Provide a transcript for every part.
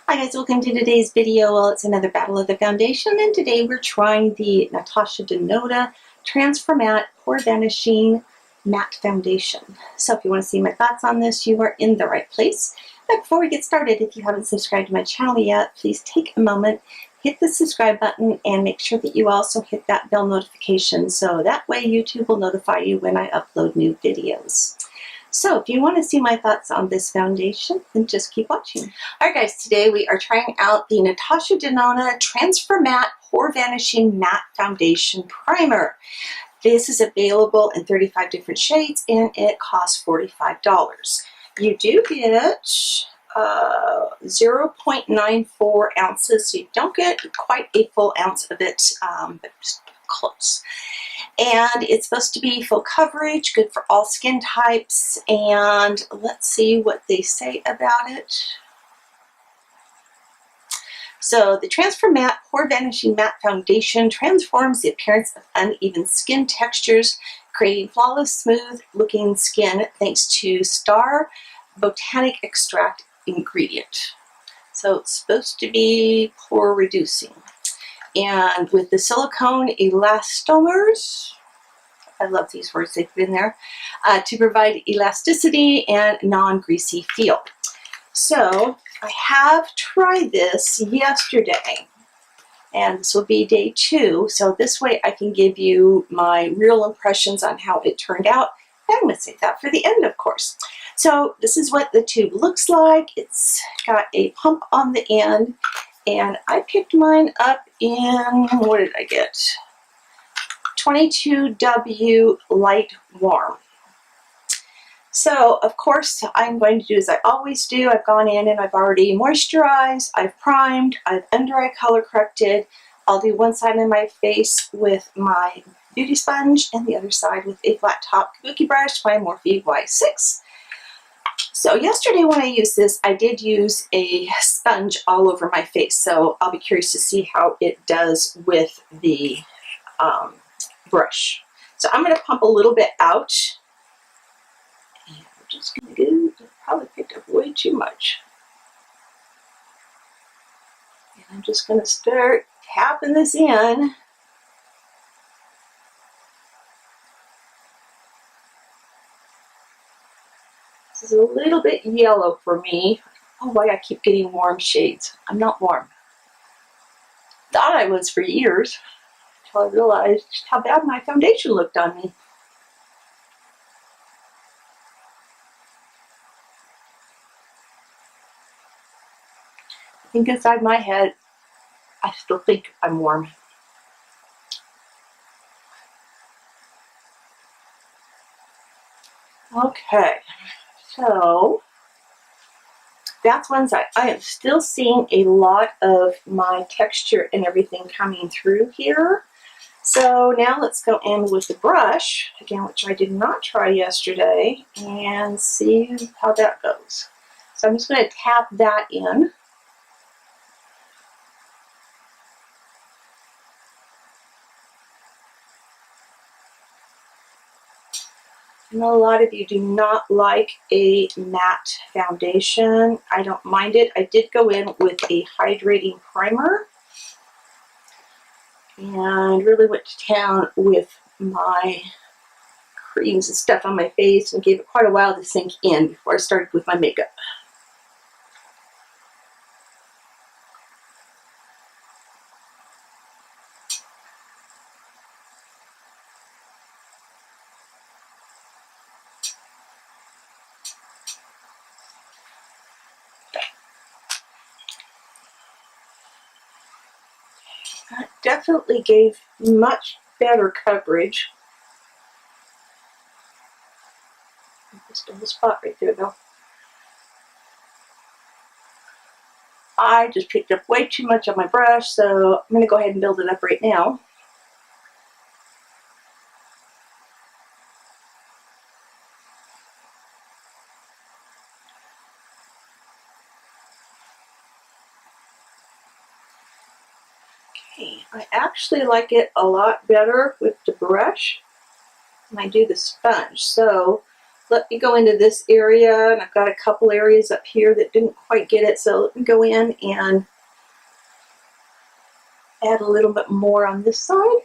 Hi guys, welcome to today's video. Well, it's another battle of the foundation, and today we're trying the Natasha Denona Transformatte Pore Vanishing Matte Foundation. So if you want to see my thoughts on this, you are in the right place. But before we get started, if you haven't subscribed to my channel yet, please take a moment, hit the subscribe button, and make sure that you also hit that bell notification so that way YouTube will notify you when I upload new videos. So if you want to see my thoughts on this foundation, then just keep watching. Alright guys, today we are trying out the Natasha Denona Transformatte Pore Vanishing Matte Foundation Primer. This is available in 35 different shades and it costs $45. You do get 0.94 ounces, so you don't get quite a full ounce of it, but just close. And it's supposed to be full coverage, good for all skin types, and let's see what they say about it. So the Transformatte Pore Vanishing Matte Foundation transforms the appearance of uneven skin textures, creating flawless, smooth-looking skin thanks to Star Botanic Extract ingredient. So it's supposed to be pore reducing. And with the silicone elastomers, I love these words they put in there, to provide elasticity and non-greasy feel. So I have tried this yesterday, and this will be day 2, so this way I can give you my real impressions on how it turned out. I'm going to save that for the end, of course. So this is what the tube looks like. It's got a pump on the end, and I picked mine up in, what did I get? 22W Light Warm. So, of course, I'm going to do as I always do. I've gone in and I've already moisturized, I've primed, I've under-eye color corrected. I'll do one side of my face with my beauty sponge and the other side with a flat top kabuki brush by Morphe Y6. So yesterday when I used this, I did use a sponge all over my face, so I'll be curious to see how it does with the brush. So I'm going to pump a little bit out, and I'm just going to go, I probably picked up way too much. And I'm just going to start tapping this in. This is a little bit yellow for me. Oh, why I keep getting warm shades. I'm not warm. Thought I was for years, until I realized just how bad my foundation looked on me. I think inside my head, I still think I'm warm. Okay. So that's one side. I am still seeing a lot of my texture and everything coming through here. So now let's go in with the brush, again, which I did not try yesterday, and see how that goes. So I'm just going to tap that in. I know a lot of you do not like a matte foundation. I don't mind it. I did go in with a hydrating primer and really went to town with my creams and stuff on my face and gave it quite a while to sink in before I started with my makeup. That definitely gave much better coverage. Just in the spot right there though. I just picked up way too much on my brush, so I'm going to go ahead and build it up right now. Okay, I actually like it a lot better with the brush than I do the sponge. So let me go into this area, and I've got a couple areas up here that didn't quite get it, so let me go in and add a little bit more on this side.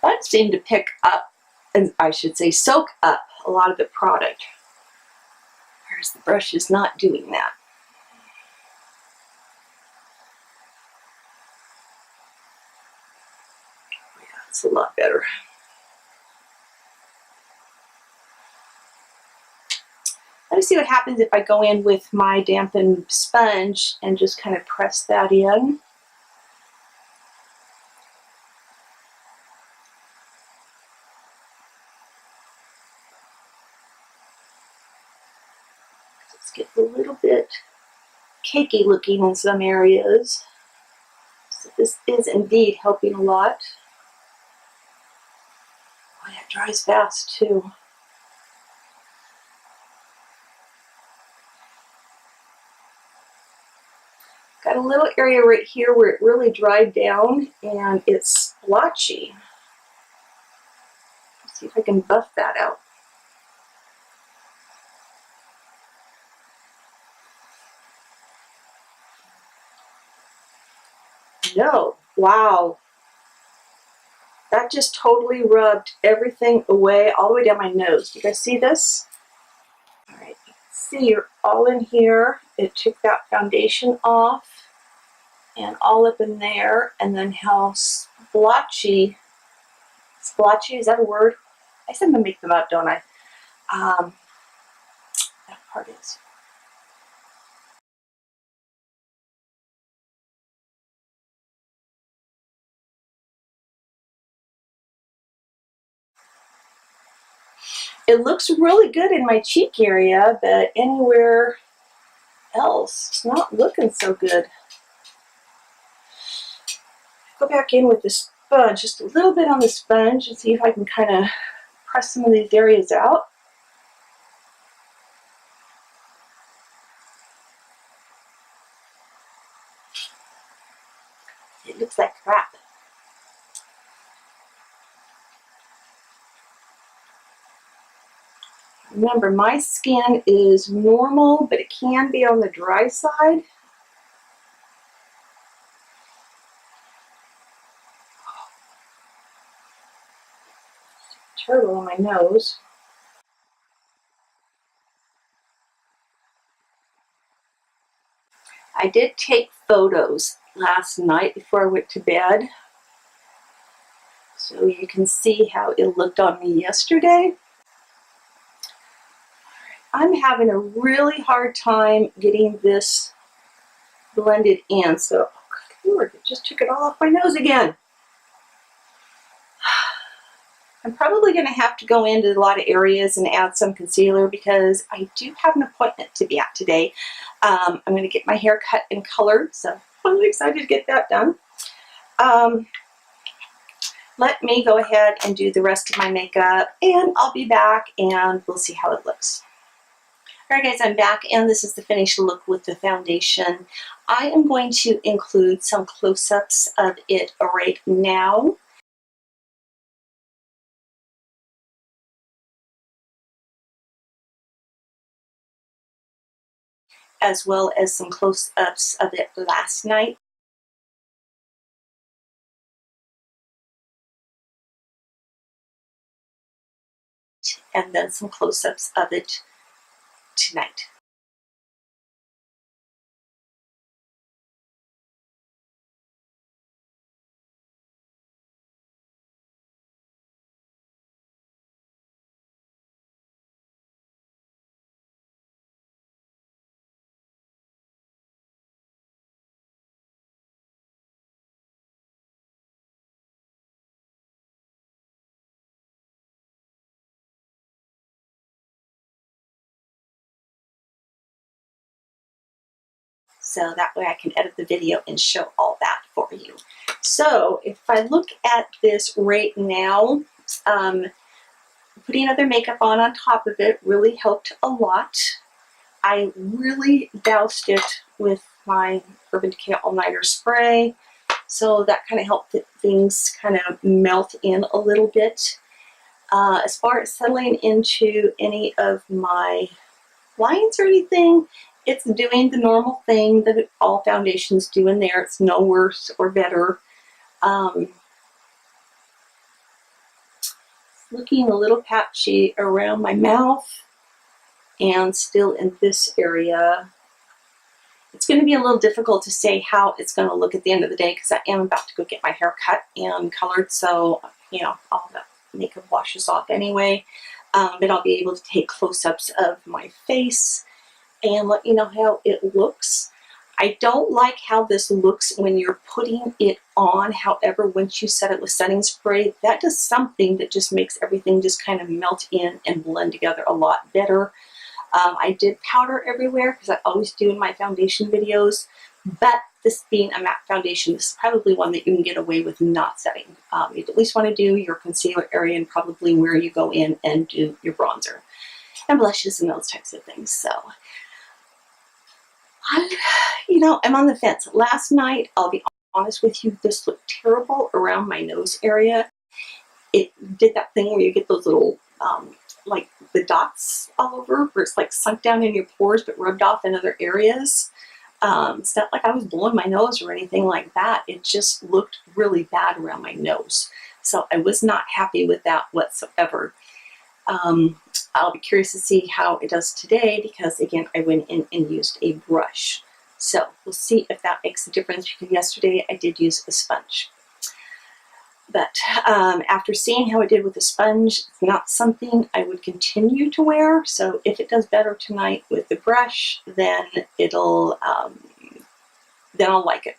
That seemed to pick up, and I should say soak up, a lot of the product, whereas the brush is not doing that. Yeah, it's a lot better. Let me see what happens if I go in with my dampened sponge and just kind of press that in. It's getting a little bit cakey looking in some areas. So this is indeed helping a lot. Oh, yeah, it dries fast too. Got a little area right here where it really dried down and it's splotchy. Let's see if I can buff that out. No, wow. That just totally rubbed everything away, all the way down my nose. Do you guys see this? All right, you can see you're all in here. It took that foundation off and all up in there, and then how splotchy, is that a word? I said to make them up, don't I? That part is. It looks really good in my cheek area, but anywhere else, it's not looking so good. Go back in with the sponge, just a little bit on the sponge, and see if I can kind of press some of these areas out. It looks like crap. Remember, my skin is normal, but it can be on the dry side. Terrible on my nose. I did take photos last night before I went to bed, so you can see how it looked on me yesterday. I'm having a really hard time getting this blended in, so oh good Lord, it just took it all off my nose again. I'm probably going to have to go into a lot of areas and add some concealer because I do have an appointment to be at today. I'm going to get my hair cut and colored, so I'm really excited to get that done. Let me go ahead and do the rest of my makeup, and I'll be back and we'll see how it looks. Alright guys, I'm back and this is the finished look with the foundation. I am going to include some close-ups of it right now. As well as some close-ups of it last night. And then some close-ups of it tonight. So that way I can edit the video and show all that for you. So if I look at this right now, putting other makeup on top of it really helped a lot. I really doused it with my Urban Decay All Nighter spray. So that kind of helped things kind of melt in a little bit. As far as settling into any of my lines or anything, it's doing the normal thing that all foundations do in there. It's no worse or better. Looking a little patchy around my mouth and still in this area. It's going to be a little difficult to say how it's going to look at the end of the day because I am about to go get my hair cut and colored, so you know, all that makeup washes off anyway. But I'll be able to take close-ups of my face and let you know how it looks. I don't like how this looks when you're putting it on. However, once you set it with setting spray, that does something that just makes everything just kind of melt in and blend together a lot better. I did powder everywhere because I always do in my foundation videos, but this being a matte foundation, this is probably one that you can get away with not setting. You'd at least want to do your concealer area and probably where you go in and do your bronzer and blushes and those types of things. So, I'm on the fence. Last night, I'll be honest with you, this looked terrible around my nose area. It did that thing where you get those little, like the dots all over, where it's like sunk down in your pores but rubbed off in other areas. It's not like I was blowing my nose or anything like that. It just looked really bad around my nose. So I was not happy with that whatsoever. I'll be curious to see how it does today because, again, I went in and used a brush. So we'll see if that makes a difference because yesterday I did use a sponge. But after seeing how it did with the sponge, it's not something I would continue to wear. So if it does better tonight with the brush, then I'll like it.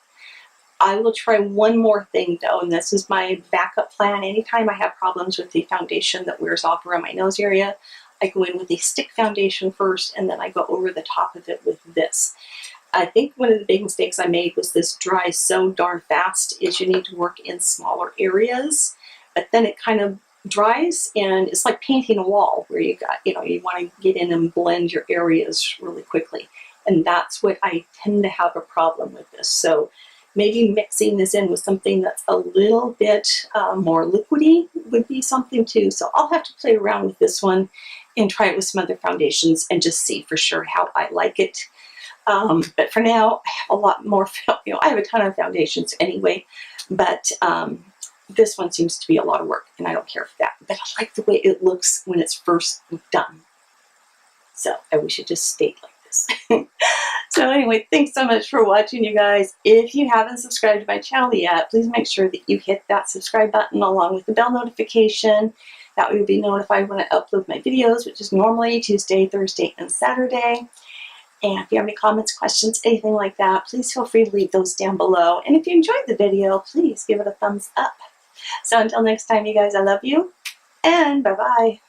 I will try one more thing though, and this is my backup plan. Anytime I have problems with the foundation that wears off around my nose area, I go in with a stick foundation first, and then I go over the top of it with this. I think one of the big mistakes I made was this dries so darn fast is you need to work in smaller areas, but then it kind of dries and it's like painting a wall where you want to get in and blend your areas really quickly. And that's what I tend to have a problem with this. So maybe mixing this in with something that's a little bit more liquidy would be something too. So I'll have to play around with this one and try it with some other foundations and just see for sure how I like it. But for now, I have a lot more, I have a ton of foundations anyway, but this one seems to be a lot of work and I don't care for that. But I like the way it looks when it's first done. So I wish it just stayed like this. So anyway, thanks so much for watching, you guys. If you haven't subscribed to my channel yet, please make sure that you hit that subscribe button along with the bell notification. That way you'll be notified when I upload my videos, which is normally Tuesday, Thursday, and Saturday. And if you have any comments, questions, anything like that, please feel free to leave those down below. And if you enjoyed the video, please give it a thumbs up. So until next time, you guys, I love you, and bye-bye.